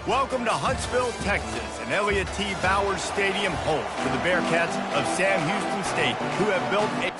Welcome to Huntsville, Texas, and Elliott T. Bowers Stadium home for the Bearcats of Sam Houston State, who have built a...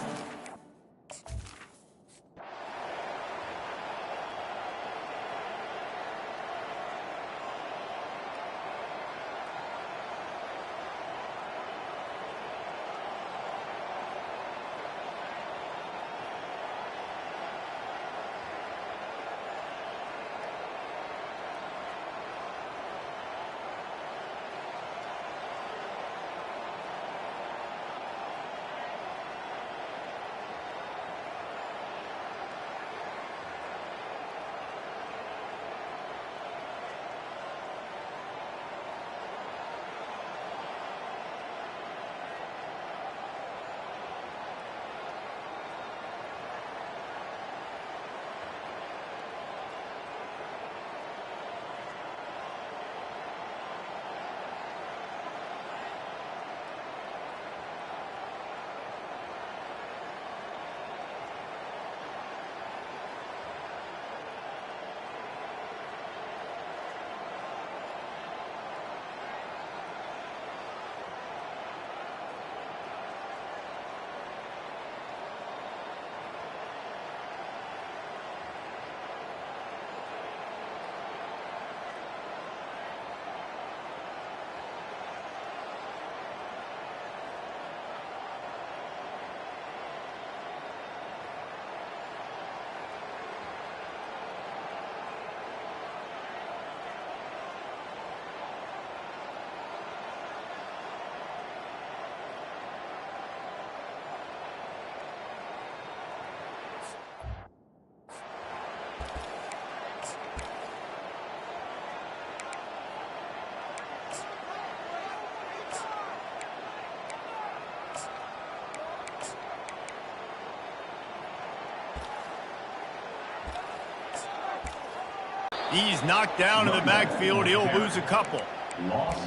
He's knocked down in the backfield. He'll lose a couple.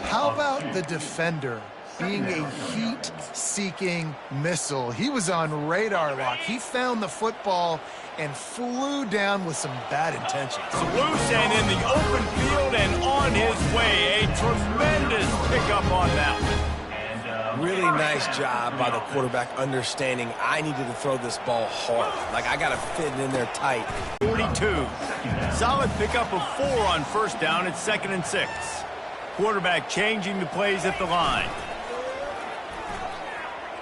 How about the defender being a heat-seeking missile? He was on radar lock. He found the football and flew down with some bad intentions. Loose and in the open field and on his way. A tremendous pickup on that one. Really nice job by the quarterback understanding I needed to throw this ball hard. Like, I got to fit it in there tight. 42. Solid pickup of 4 on first down. It's 2nd and 6. Quarterback changing the plays at the line.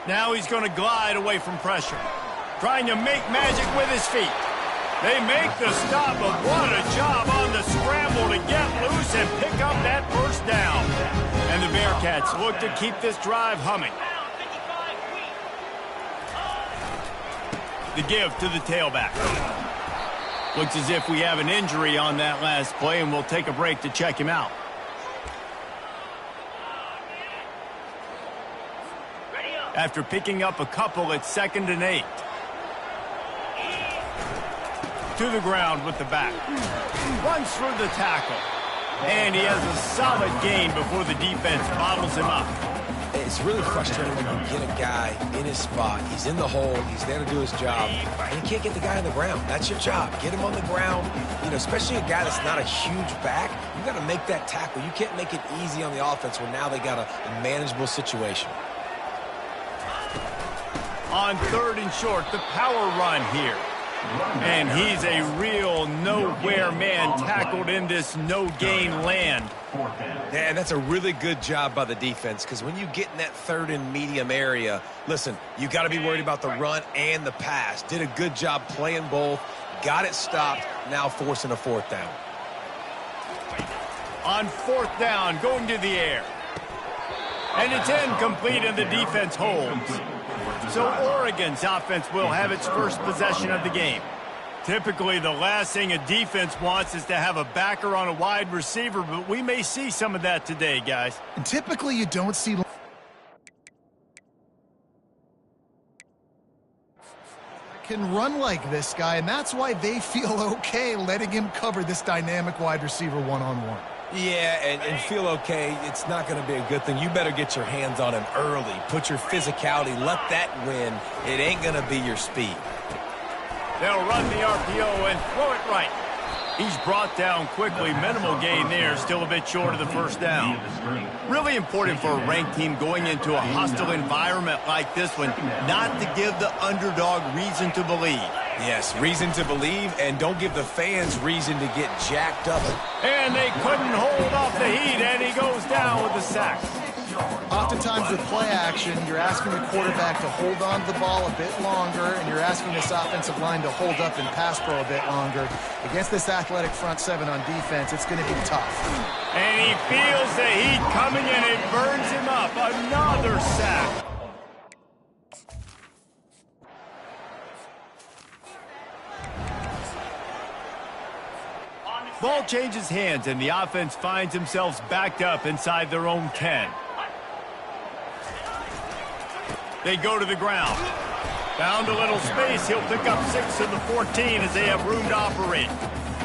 Now he's going to glide away from pressure. Trying to make magic with his feet. They make the stop, but what a job on the scramble to get loose and pick up that first down. And the Bearcats look to keep this drive humming. The give to the tailback. Looks as if we have an injury on that last play, and we'll take a break to check him out. After picking up a couple, it's 2nd and 8. To the ground with the back. Runs through the tackle. And he has a solid gain before the defense bottles him up. It's really frustrating when you get a guy in his spot. He's in the hole. He's there to do his job. And you can't get the guy on the ground. That's your job. Get him on the ground. You know, especially a guy that's not a huge back. You got to make that tackle. You can't make it easy on the offense when now they got a manageable situation. On 3rd and short, the power run here. And he's a real nowhere man tackled in this no-gain land. Yeah, and that's a really good job by the defense, because when you get in that 3rd and medium area, listen, you got to be worried about the run and the pass. Did a good job playing both, got it stopped, now forcing a 4th down. On 4th down, going to the air. And it's incomplete, and the defense holds. So Oregon's offense will have its first possession of the game. Typically, the last thing a defense wants is to have a backer on a wide receiver, but we may see some of that today, guys. And typically, you don't see can run like this guy, and that's why they feel okay letting him cover this dynamic wide receiver one-on-one. Yeah, and feel okay. It's not going to be a good thing. You better get your hands on him early. Put your physicality. Let that win. It ain't going to be your speed. They'll run the RPO and throw it right. He's brought down quickly. Minimal gain there. Still a bit short of the first down. Really important for a ranked team going into a hostile environment like this one not to give the underdog reason to believe. Yes, reason to believe, and don't give the fans reason to get jacked up. And they couldn't hold off the heat, and he goes down with the sack. Oftentimes with play action, you're asking the quarterback to hold on to the ball a bit longer, and you're asking this offensive line to hold up in pass pro a bit longer. Against this athletic front seven on defense, it's going to be tough. And he feels the heat coming, and it burns him up. Another sack. Ball changes hands, and the offense finds themselves backed up inside their own 10. They go to the ground. Found a little space. He'll pick up 6 to the 14 as they have room to operate.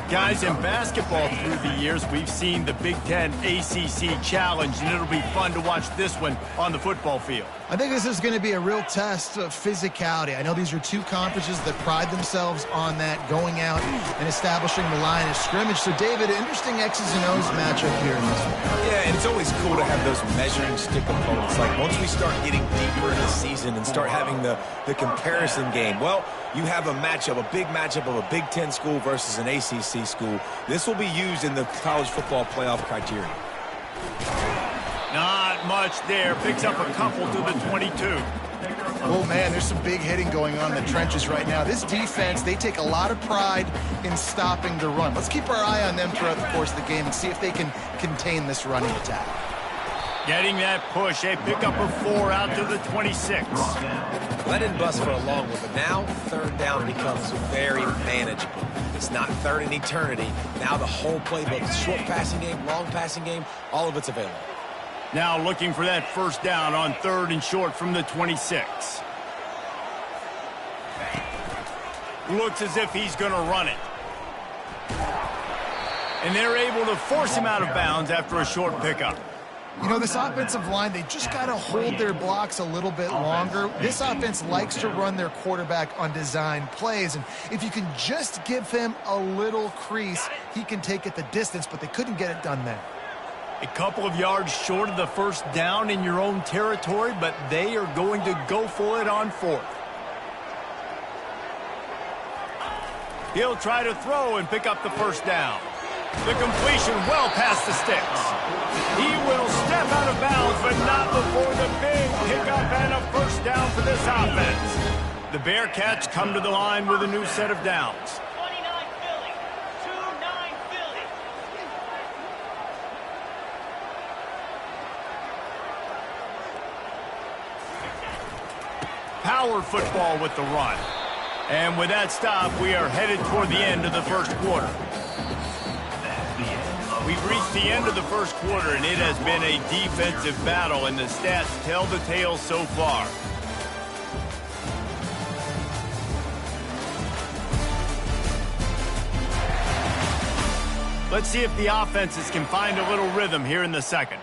Guys, in basketball through the years, we've seen the Big Ten ACC Challenge, and it'll be fun to watch this one on the football field. I think this is going to be a real test of physicality. I know these are two conferences that pride themselves on that, going out and establishing the line of scrimmage. So, David, interesting X's and O's matchup here in this one. Yeah, and it's always cool to have those measuring stick opponents. Like, once we start getting deeper in the season and start having the comparison game, well, you have a matchup, a big matchup of a Big Ten school versus an ACC school. This will be used in the college football playoff criteria. Not much there. Picks up a couple to the 22. Oh, man, there's some big hitting going on in the trenches right now. This defense, they take a lot of pride in stopping the run. Let's keep our eye on them throughout the course of the game and see if they can contain this running attack. Getting that push. They pick up a 4 out to the 26. Let it bust for a long one, but now third down becomes very manageable. It's not third in eternity. Now the whole playbook, short passing game, long passing game, all of it's available. Now looking for that first down on 3rd and short from the 26. Looks as if he's going to run it. And they're able to force him out of bounds after a short pickup. You know, this offensive line, they just got to hold their blocks a little bit longer. This offense likes to run their quarterback on design plays, and if you can just give him a little crease, he can take it the distance, but they couldn't get it done there. A couple of yards short of the first down in your own territory, but they are going to go for it on 4th. He'll try to throw and pick up the first down. The completion well past the sticks. He will step out of bounds, but not before the big pickup and a first down for this offense. The Bearcats come to the line with a new set of downs. 29 Philly. 2-9 Philly. Power football with the run. And with that stop, we are headed toward the end of the first quarter. We've reached the end of the first quarter, and it has been a defensive battle, and the stats tell the tale so far. Let's see if the offenses can find a little rhythm here in the second.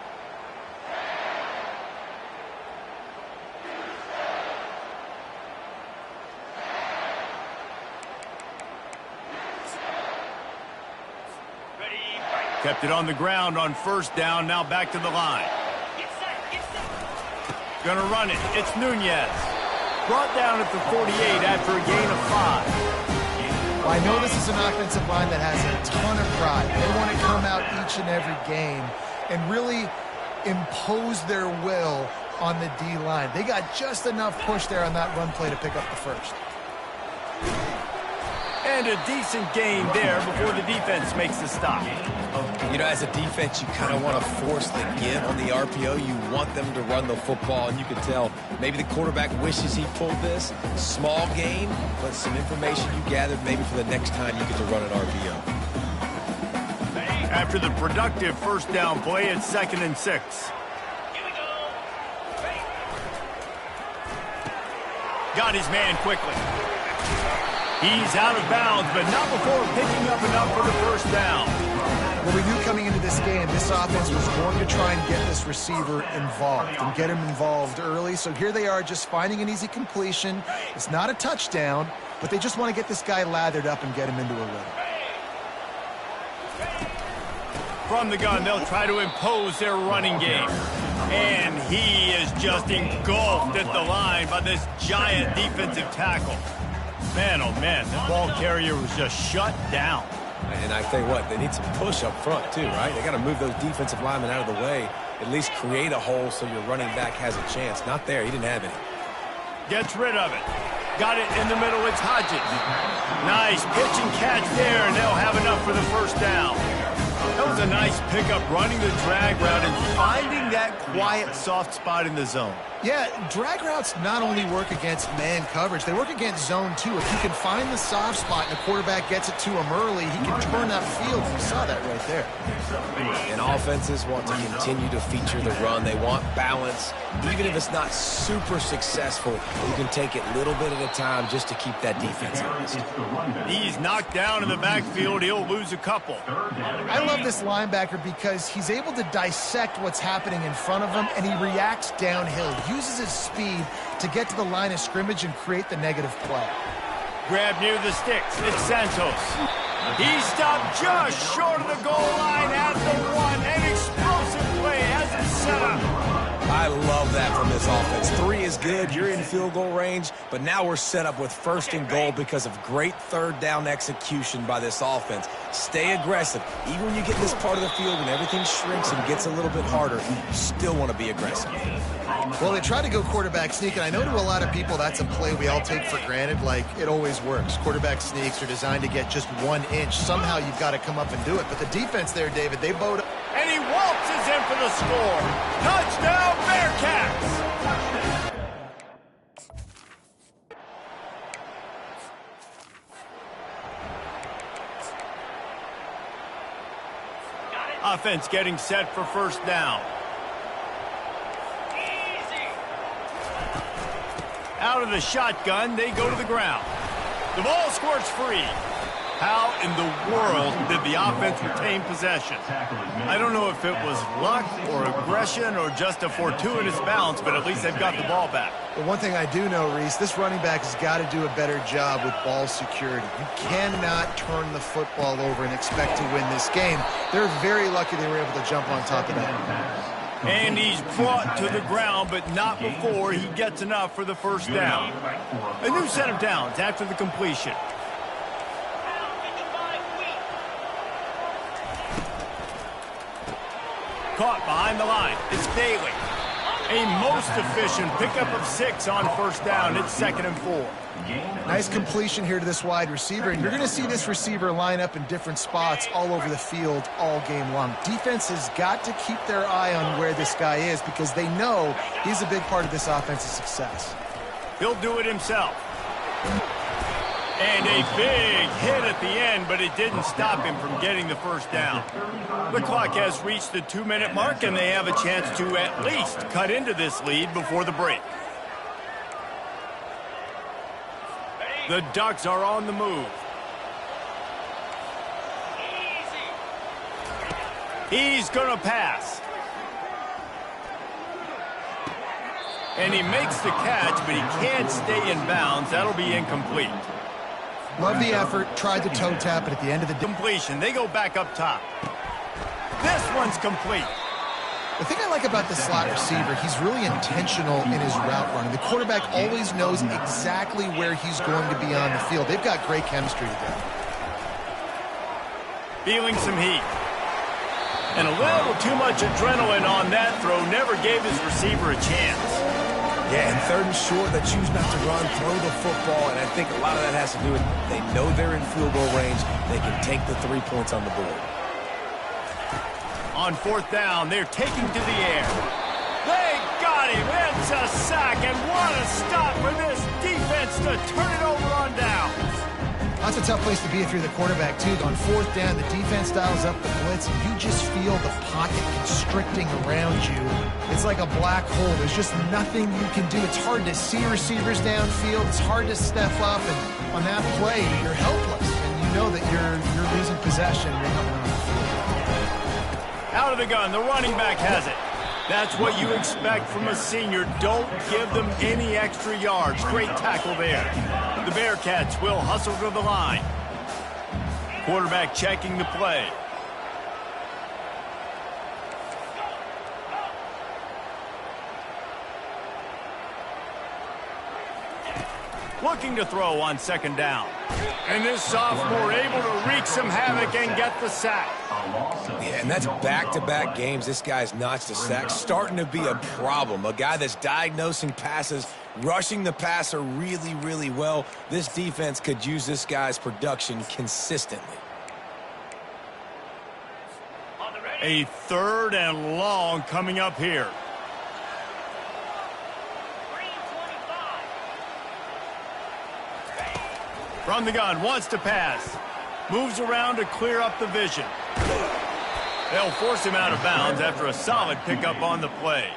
Kept it on the ground on first down, now back to the line. Gonna run it, it's Nunez. Brought down at the 48 after a gain of 5. Well, I know this is an offensive line that has a ton of pride. They want to come out each and every game and really impose their will on the D-line. They got just enough push there on that run play to pick up the first. And a decent gain there before the defense makes the stop. You know, as a defense, you kind of want to force the give on the RPO. You want them to run the football, and you can tell maybe the quarterback wishes he pulled this. Small gain, but some information you gathered maybe for the next time you get to run an RPO. After the productive first down play, it's 2nd and 6. Got his man quickly. He's out of bounds, but not before picking up enough for the first down. Well, we knew coming into this game, this offense was going to try and get this receiver involved and get him involved early. So here they are just finding an easy completion. It's not a touchdown, but they just want to get this guy lathered up and get him into a rhythm. From the gun, they'll try to impose their running game. And he is just engulfed at the line by this giant defensive tackle. Man, oh man, the ball carrier was just shut down. And I tell you what, they need some push up front too, right? They got to move those defensive linemen out of the way, at least create a hole so your running back has a chance. Not there, he didn't have any. Gets rid of it. Got it in the middle, it's Hodges. Nice pitch and catch there, and they'll have enough for the first down. That was a nice pickup, running the drag route and finding that quiet, soft spot in the zone. Yeah, drag routes not only work against man coverage, they work against zone too. If you can find the soft spot and the quarterback gets it to him early, he can turn that field. You saw that right there. And offenses want to continue to feature the run. They want balance. Even if it's not super successful, you can take it little bit at a time just to keep that defense honest. He's knocked down in the backfield. He'll lose a couple. I love this linebacker because he's able to dissect what's happening in front of him, and he reacts downhill. Uses his speed to get to the line of scrimmage and create the negative play. Grab near the sticks. It's Santos. He stopped just short of the goal line at the one. An explosive play has it set up. I love that from this offense. 3 is good. You're in field goal range, but now we're set up with 1st and goal because of great third down execution by this offense. Stay aggressive. Even when you get in this part of the field and everything shrinks and gets a little bit harder, you still want to be aggressive. Well, they try to go quarterback sneak, and I know to a lot of people that's a play we all take for granted, like it always works. Quarterback sneaks are designed to get just 1 inch. Somehow you've got to come up and do it. But the defense there, David, they bowed up. And he waltzes in for the score. Touchdown, Bearcats! Offense getting set for first down. Out of the shotgun, they go to the ground. The ball squirts free. How in the world did the offense retain possession? I don't know if it was luck or aggression or just a fortuitous bounce, but at least they've got the ball back. But one thing I do know, Reese, this running back has got to do a better job with ball security. You cannot turn the football over and expect to win this game. They're very lucky they were able to jump on top of that. And he's brought to the ground, but not before he gets enough for the first down. A new set of downs after the completion. Caught behind the line. It's Daly. A most efficient pickup of 6 on first down. It's 2nd and 4. Nice completion here to this wide receiver, and you're going to see this receiver line up in different spots all over the field all game long. Defense has got to keep their eye on where this guy is because they know he's a big part of this offense's success. He'll do it himself. And a big hit at the end, but it didn't stop him from getting the first down. The clock has reached the 2-minute mark, and they have a chance to at least cut into this lead before the break. The Ducks are on the move. He's going to pass. And he makes the catch, but he can't stay in bounds. That'll be incomplete. Love the effort, tried to toe tap, but at the end of the completion, they go back up top. This one's complete. The thing I like about the slot receiver, he's really intentional in his route running. The quarterback always knows exactly where he's going to be on the field. They've got great chemistry together. Feeling some heat. And a little too much adrenaline on that throw never gave his receiver a chance. Yeah, and 3rd and short, they choose not to run, throw the football, and I think a lot of that has to do with they know they're in field goal range. They can take the 3 points on the board. On 4th down, they're taking to the air. They got him. It's a sack, and what a stop for this defense to turn it over on downs. That's a tough place to be if you're the quarterback, too. On 4th down, the defense dials up the blitz, and you just feel the pocket constricting around you. It's like a black hole. There's just nothing you can do. It's hard to see receivers downfield. It's hard to step up, and on that play, you're helpless, and you know that you're losing possession. You're coming on the field. Out of the gun, the running back has it. That's what you expect from a senior. Don't give them any extra yards. Great tackle there. The Bearcats will hustle to the line. Quarterback checking the play. looking to throw on second down. And this sophomore able to wreak some havoc and get the sack. Yeah, and that's back-to-back games. This guy's notched a sack, starting to be a problem. A guy that's diagnosing passes, rushing the passer really, really well. This defense could use this guy's production consistently. A 3rd and long coming up here. From the gun, wants to pass. Moves around to clear up the vision. They'll force him out of bounds after a solid pickup on the play.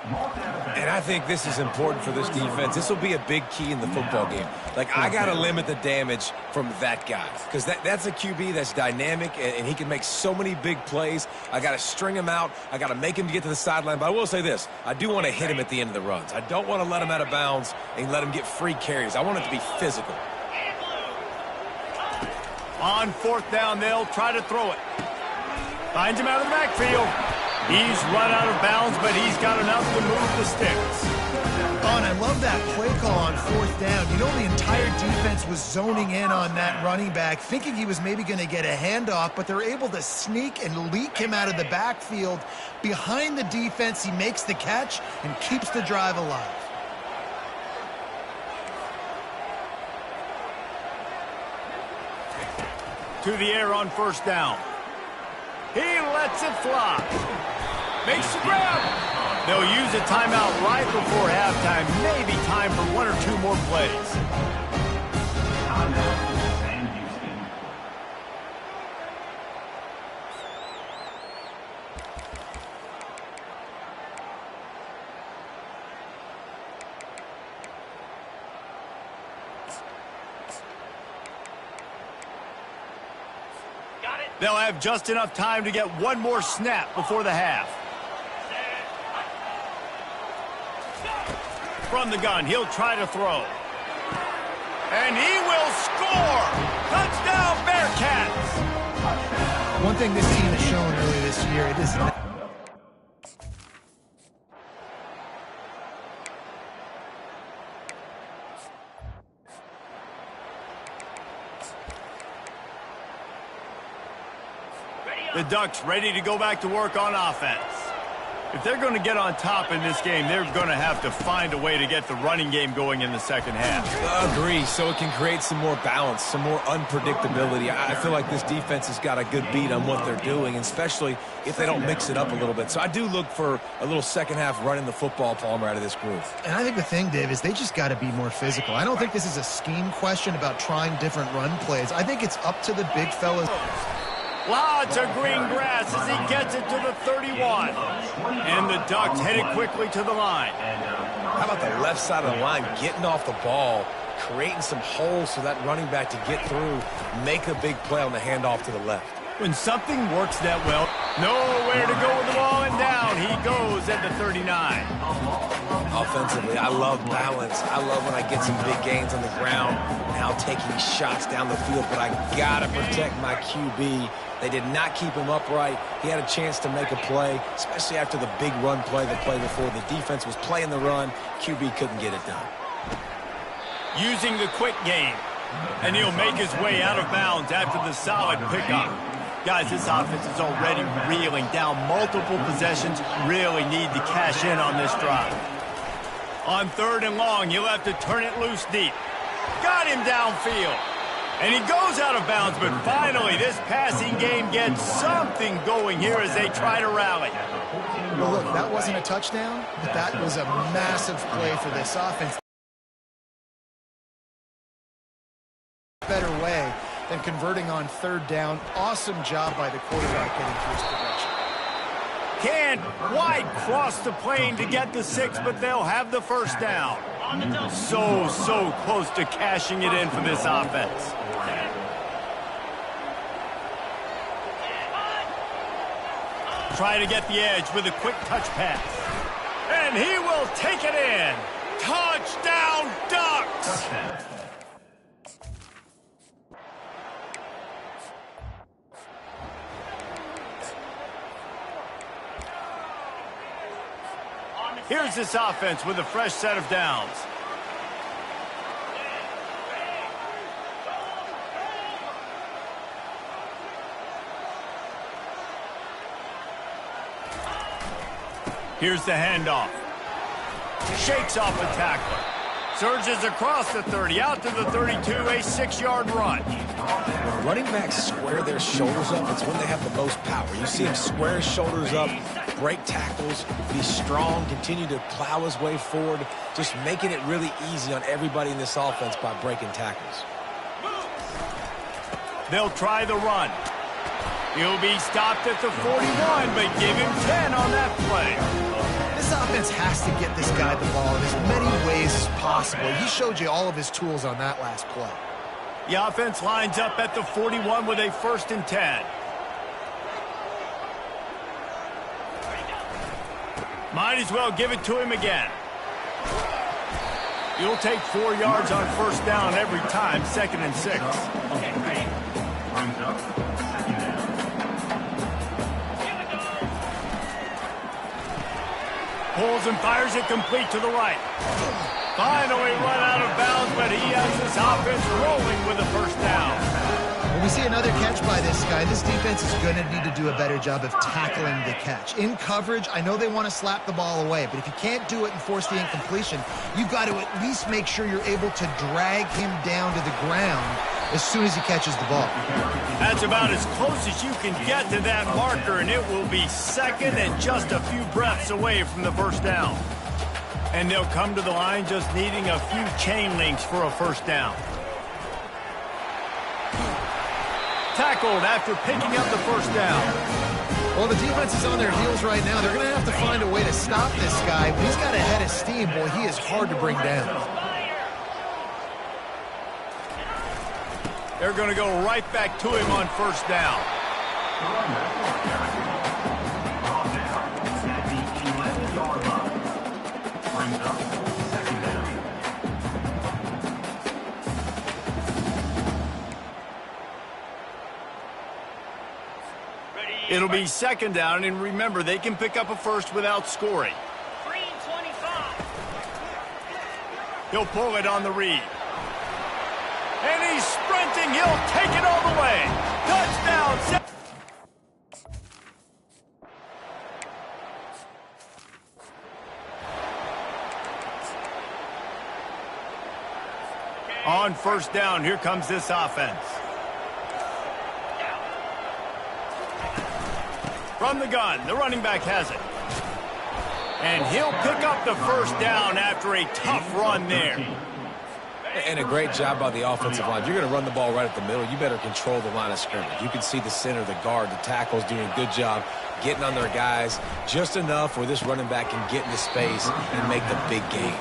And I think this is important for this defense. This will be a big key in the football game. Like, I got to limit the damage from that guy because that's a QB that's dynamic, and he can make so many big plays. I got to string him out. I got to make him get to the sideline. But I will say this. I do want to hit him at the end of the runs. I don't want to let him out of bounds and let him get free carries. I want it to be physical. On 4th down, they'll try to throw it. Finds him out of the backfield. He's run out of bounds, but he's got enough to move the sticks. Oh, and I love that play call on 4th down. You know, the entire defense was zoning in on that running back, thinking he was maybe going to get a handoff, but they're able to sneak and leak him out of the backfield. Behind the defense, he makes the catch and keeps the drive alive. To the air on 1st down. He lets it fly. Makes the grab. They'll use a timeout right before halftime. Maybe time for 1 or 2 more plays. They'll have just enough time to get 1 more snap before the half. From the gun, he'll try to throw. And he will score! Touchdown, Bearcats! One thing this team has shown earlier this year, it is not. The Ducks ready to go back to work on offense. If they're going to get on top in this game, they're going to have to find a way to get the running game going in the second half. Agree, so it can create some more balance, some more unpredictability. I feel like this defense has got a good beat on what they're doing, especially if they don't mix it up a little bit. So I do look for a little second half running the football, Palmer, out of this group. And I think the thing, Dave, is they just got to be more physical. I don't think this is a scheme question about trying different run plays. I think it's up to the big fellas. Lots of green grass as he gets it to the 31. And the Ducks headed quickly to the line. How about the left side of the line, getting off the ball, creating some holes for that running back to get through, make a big play on the handoff to the left. When something works that well, nowhere to go with the ball, and down he goes at the 39. Offensively, I love balance. I love when I get some big gains on the ground, now taking shots down the field, but I got to protect my QB. They did not keep him upright. He had a chance to make a play, especially after the big run play the play before. The defense was playing the run. QB couldn't get it done. Using the quick game, and he'll make his way out of bounds after the solid pickup. Guys, this offense is already reeling down multiple possessions. Really need to cash in on this drive. On 3rd and long, he'll have to turn it loose deep. Got him downfield. And he goes out of bounds, but finally this passing game gets something going here as they try to rally. Well, look, that wasn't a touchdown, but that was a massive play for this offense. Better way than converting on 3rd down. Awesome job by the quarterback getting through his progression. Can't quite cross the plane to get the 6, but they'll have the 1st down. So close to cashing it in for this offense. Try to get the edge with a quick touch pass. And he will take it in. Touchdown, Ducks! Here's this offense with a fresh set of downs. Here's the handoff. Shakes off a tackler. Surges across the 30, out to the 32, a 6-yard run. When running backs square their shoulders up, it's when they have the most power. You see him square his shoulders up, break tackles, be strong, continue to plow his way forward, just making it really easy on everybody in this offense by breaking tackles. They'll try the run. He'll be stopped at the 41, but give him 10 on that play. This offense has to get this guy the ball in as many ways as possible. He showed you all of his tools on that last play. The offense lines up at the 41 with a 1st and 10. Might as well give it to him again. You'll take 4 yards on 1st down every time, 2nd and 6. Pulls and fires it complete to the right. Finally run out of bounds, but he has this offense rolling with a 1st down. When we see another catch by this guy, this defense is going to need to do a better job of tackling the catch. In coverage, I know they want to slap the ball away, but if you can't do it and force the incompletion, you've got to at least make sure you're able to drag him down to the ground as soon as he catches the ball. That's about as close as you can get to that marker, and it will be 2nd and just a few breaths away from the 1st down. And they'll come to the line just needing a few chain links for a 1st down. Tackled after picking up the 1st down. Well, the defense is on their heels right now. They're going to have to find a way to stop this guy. When he's got a head of steam, boy, he is hard to bring down. They're going to go right back to him on 1st down. It'll be 2nd down, and remember, they can pick up a 1st without scoring. 3:25. He'll pull it on the read. And he's sprinting. He'll take it all the way. Touchdown. On 1st down, here comes this offense. From the gun, the running back has it. And he'll pick up the 1st down after a tough run there. And a great job by the offensive line. If you're going to run the ball right at the middle, you better control the line of scrimmage. You can see the center, the guard, the tackles doing a good job getting on their guys just enough where this running back can get into space and make the big game.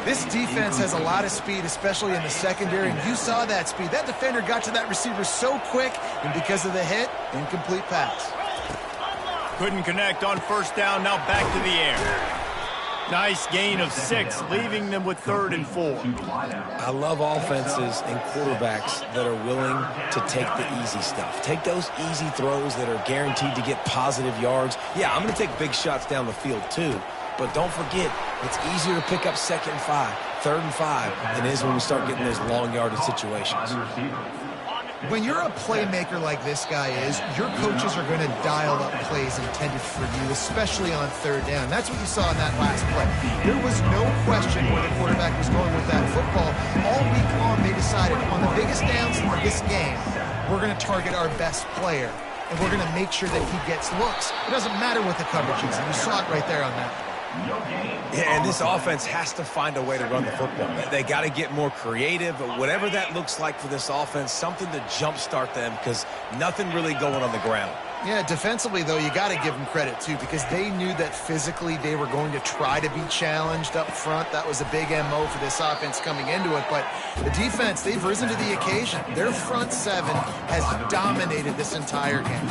This defense has a lot of speed, especially in the secondary, and you saw that speed. That defender got to that receiver so quick, and because of the hit, incomplete pass. Couldn't connect on 1st down, now back to the air. Nice gain of 6, leaving them with 3rd and 4. I love offenses and quarterbacks that are willing to take the easy stuff. Take those easy throws that are guaranteed to get positive yards. Yeah, I'm going to take big shots down the field too, but don't forget, it's easier to pick up 2nd and 5, 3rd and 5 than it is when we start getting those long yardage situations. When you're a playmaker like this guy is, your coaches are going to dial up plays intended for you, especially on 3rd down. That's what you saw in that last play. There was no question where the quarterback was going with that football. All week long, they decided on the biggest downs of this game, we're going to target our best player, and we're going to make sure that he gets looks. It doesn't matter what the coverage is, and you saw it right there on that play. Yeah, and this offense has to find a way to run the football. They got to get more creative, but whatever that looks like for this offense, something to jumpstart them because nothing really going on the ground. Yeah, defensively, though, you got to give them credit, too, because they knew that physically they were going to try to be challenged up front. That was a big MO for this offense coming into it. But the defense, they've risen to the occasion. Their front 7 has dominated this entire game.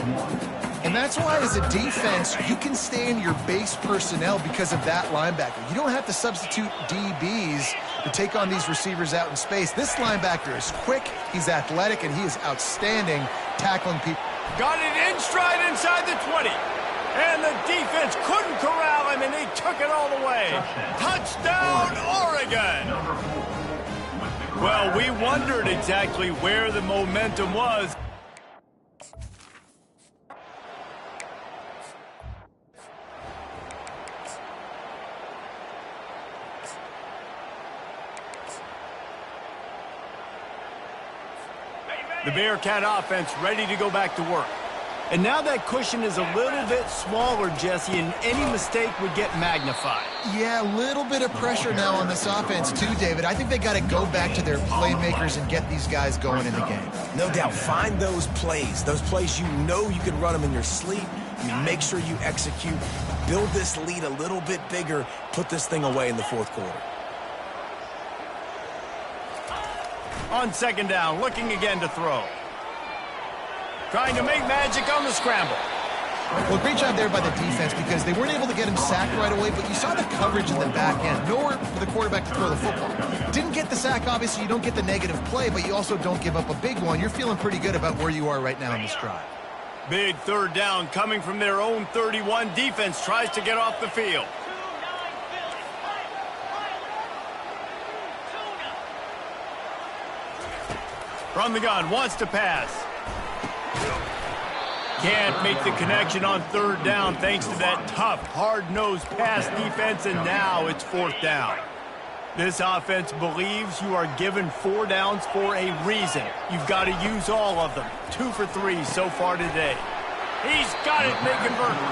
And that's why, as a defense, you can stay in your base personnel because of that linebacker. You don't have to substitute DBs to take on these receivers out in space. This linebacker is quick, he's athletic, and he is outstanding tackling people. Got it in stride inside the 20. And the defense couldn't corral him, and he took it all the way. Touchdown, Oregon! Well, we wondered exactly where the momentum was. The Bearcat offense ready to go back to work. And now that cushion is a little bit smaller, Jesse, and any mistake would get magnified. Yeah, a little bit of pressure now on this offense too, David. I think they got to go back to their playmakers and get these guys going in the game. No doubt. Find those plays you know you can run them in your sleep. You make sure you execute. Build this lead a little bit bigger. Put this thing away in the fourth quarter. On second down, looking again to throw. Trying to make magic on the scramble. Well, great job there by the defense because they weren't able to get him sacked right away, but you saw the coverage in the back end. Nowhere for the quarterback to throw the football. Didn't get the sack, obviously. You don't get the negative play, but you also don't give up a big one. You're feeling pretty good about where you are right now in this drive. Big third down coming from their own 31. Defense tries to get off the field. From the gun, wants to pass. Can't make the connection on third down thanks to that tough, hard-nosed pass defense, and now it's fourth down. This offense believes you are given 4 downs for a reason. You've got to use all of them. 2 for 3 so far today. He's got it, making vertical.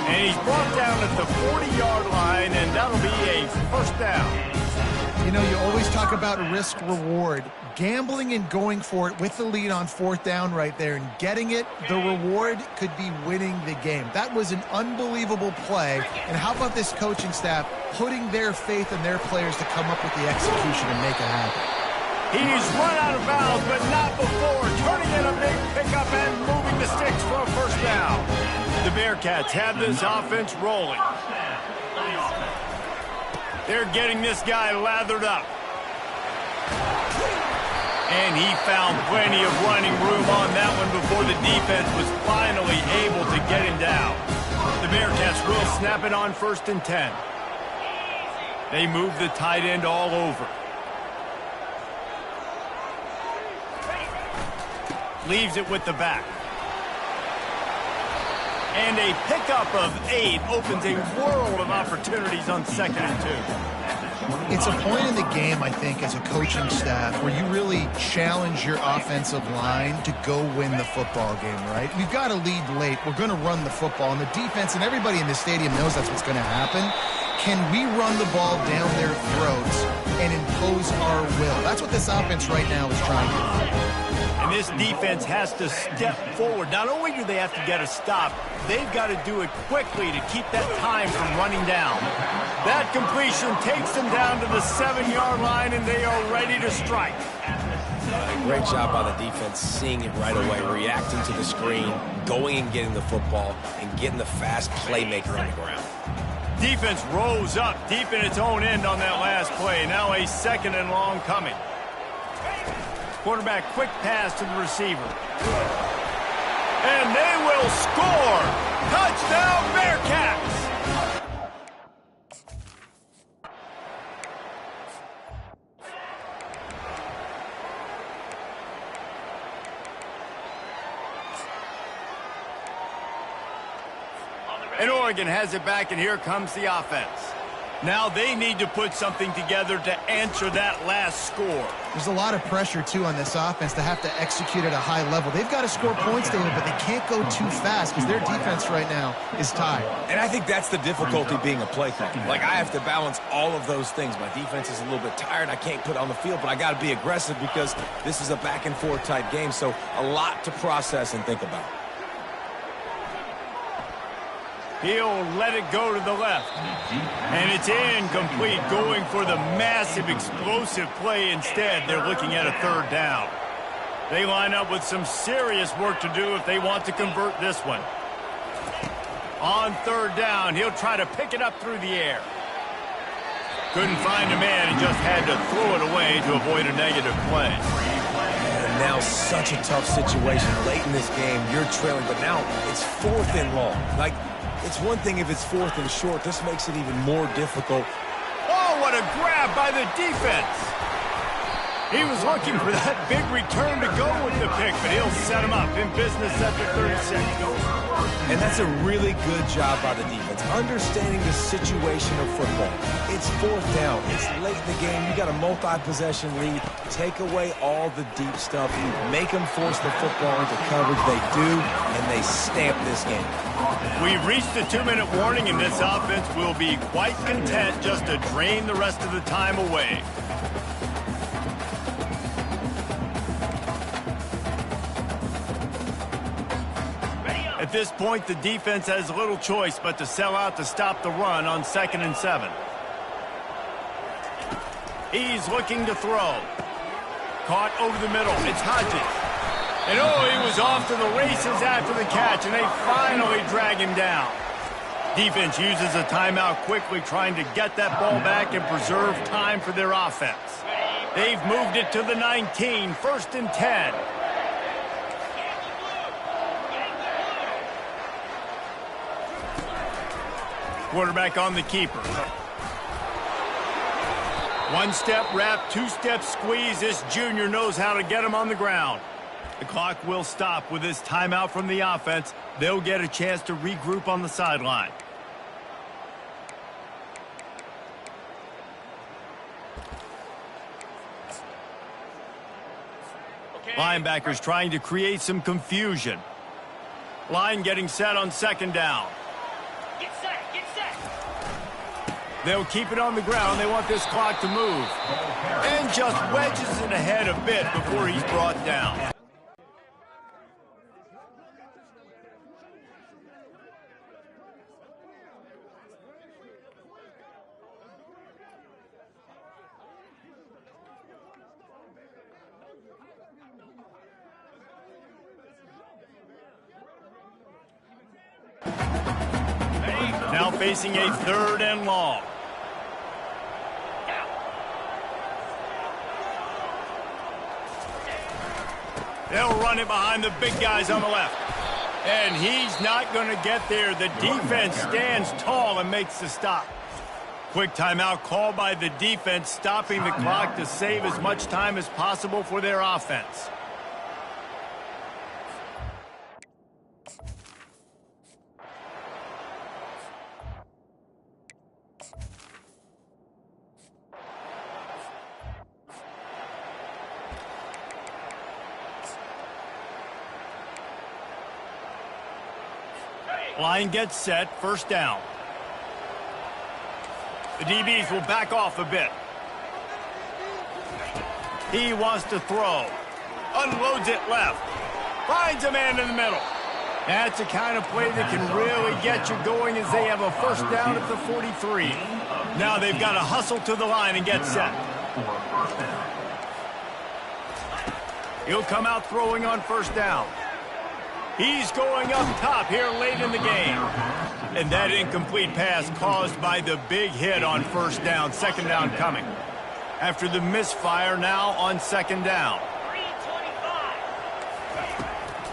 And he's brought down at the 40-yard line, and that'll be a first down. You know, you always talk about risk-reward. Gambling and going for it with the lead on fourth down right there and getting it, the reward could be winning the game. That was an unbelievable play. And how about this coaching staff putting their faith in their players to come up with the execution and make it happen? He's run out of bounds, but not before. Turning in a big pickup and moving the sticks for a first down. The Bearcats have this offense rolling. They're getting this guy lathered up. And he found plenty of running room on that one before the defense was finally able to get him down. The Bearcats will snap it on 1st and 10. They move the tight end all over. Leaves it with the back. And a pickup of 8 opens a world of opportunities on 2nd and 2. It's a point in the game, I think, as a coaching staff where you really challenge your offensive line to go win the football game, right? We've got to lead late. We're going to run the football. And the defense and everybody in the stadium knows that's what's going to happen. Can we run the ball down their throats and impose our will? That's what this offense right now is trying to do. And this defense has to step forward. Not only do they have to get a stop, they've got to do it quickly to keep that time from running down. That completion takes them down to the 7-yard line, and they are ready to strike. Great job by the defense, seeing it right away, reacting to the screen, going and getting the football, and getting the fast playmaker on the ground. Defense rose up deep in its own end on that last play. Now a 2nd and long coming. Quarterback, quick pass to the receiver. And they will score! Touchdown, Bearcats! And Oregon has it back, and here comes the offense. Now they need to put something together to answer that last score. There's a lot of pressure, too, on this offense to have to execute at a high level. They've got to score points, David, but they can't go too fast because their defense right now is tied. And I think that's the difficulty being a play caller. Like, I have to balance all of those things. My defense is a little bit tired. I can't put it on the field, but I got to be aggressive because this is a back-and-forth type game, so a lot to process and think about. He'll let it go to the left. And it's incomplete, going for the massive explosive play instead. They're looking at a 3rd down. They line up with some serious work to do if they want to convert this one. On 3rd down, he'll try to pick it up through the air. Couldn't find a man and just had to throw it away to avoid a negative play. And now such a tough situation. Late in this game, you're trailing, but now it's 4th and long. Like, it's one thing if it's 4th and short. This makes it even more difficult. Oh, what a grab by the defense. He was looking for that big return to go with the pick, but he'll set him up in business at the 36. And that's a really good job by the defense, understanding the situation of football. It's fourth down. It's late in the game. You got a multi-possession lead. Take away all the deep stuff. Make them force the football into coverage. They do, and they stamp this game. We've reached the 2-minute warning, and this offense will be quite content just to drain the rest of the time away. At this point, the defense has little choice but to sell out to stop the run on 2nd and 7. He's looking to throw. Caught over the middle. It's Hodges. And he was off to the races after the catch, and they finally drag him down. Defense uses a timeout quickly, trying to get that ball back and preserve time for their offense. They've moved it to the 19, 1st and 10. Quarterback on the keeper. 1-step wrap, 2-step squeeze. This junior knows how to get him on the ground. The clock will stop with this timeout from the offense. They'll get a chance to regroup on the sideline. Linebackers trying to create some confusion. Line getting set on 2nd down. They'll keep it on the ground. They want this clock to move. And just wedges it ahead a bit before he's brought down. Now facing a 3rd and long. They'll run it behind the big guys on the left. And he's not going to get there. The defense stands tall and makes the stop. Quick timeout called by the defense, stopping the clock to save as much time as possible for their offense. Line gets set, 1st down. The DBs will back off a bit. He wants to throw. Unloads it left. Finds a man in the middle. That's the kind of play that can really get you going as they have a 1st down at the 43. Now they've got to hustle to the line and get set. He'll come out throwing on 1st down. He's going up top here late in the game. And that incomplete pass caused by the big hit on 1st down. 2nd down coming. After the misfire, now on 2nd down.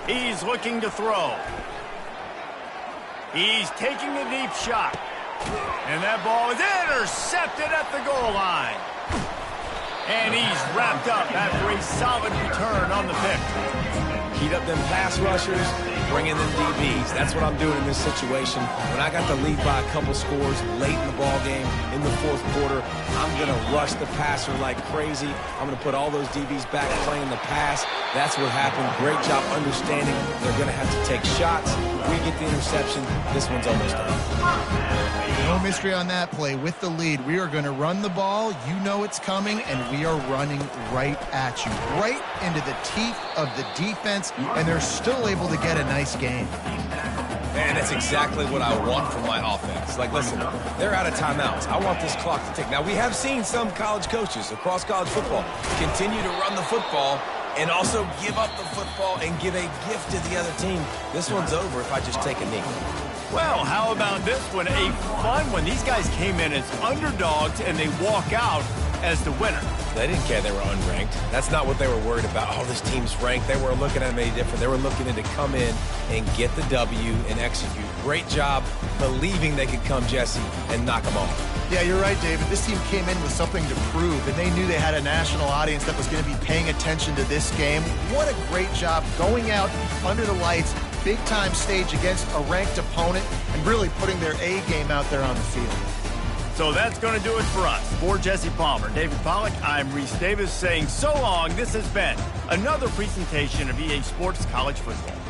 He's looking to throw. He's taking a deep shot. And that ball is intercepted at the goal line. And he's wrapped up after a solid return on the pick. Heat up them pass rushers, bring in them DBs. That's what I'm doing in this situation. When I got the lead by a couple scores late in the ball game, in the 4th quarter, I'm going to rush the passer like crazy. I'm going to put all those DBs back playing the pass. That's what happened. Great job understanding they're going to have to take shots. We get the interception. This one's almost done. No mystery on that play. With the lead, we are going to run the ball. You know it's coming, and we are running right at you, right into the teeth of the defense, and they're still able to get a nice game. Man, that's exactly what I want from my offense. Like, listen, they're out of timeouts. I want this clock to tick. Now, we have seen some college coaches across college football continue to run the football and also give up the football and give a gift to the other team. This one's over if I just take a knee. Well, how about this one? A fun one. These guys came in as underdogs, and they walk out as the winner. They didn't care they were unranked. That's not what they were worried about. Oh, this team's ranked. They weren't looking at them any different. They were looking to come in and get the W and execute. Great job believing they could come, Jesse, and knock them off. Yeah, you're right, David. This team came in with something to prove, and they knew they had a national audience that was going to be paying attention to this game. What a great job going out under the lights, big-time stage against a ranked opponent, and really putting their A game out there on the field. So that's going to do it for us. For Jesse Palmer, David Pollack, I'm Reese Davis saying so long. This has been another presentation of EA Sports College Football.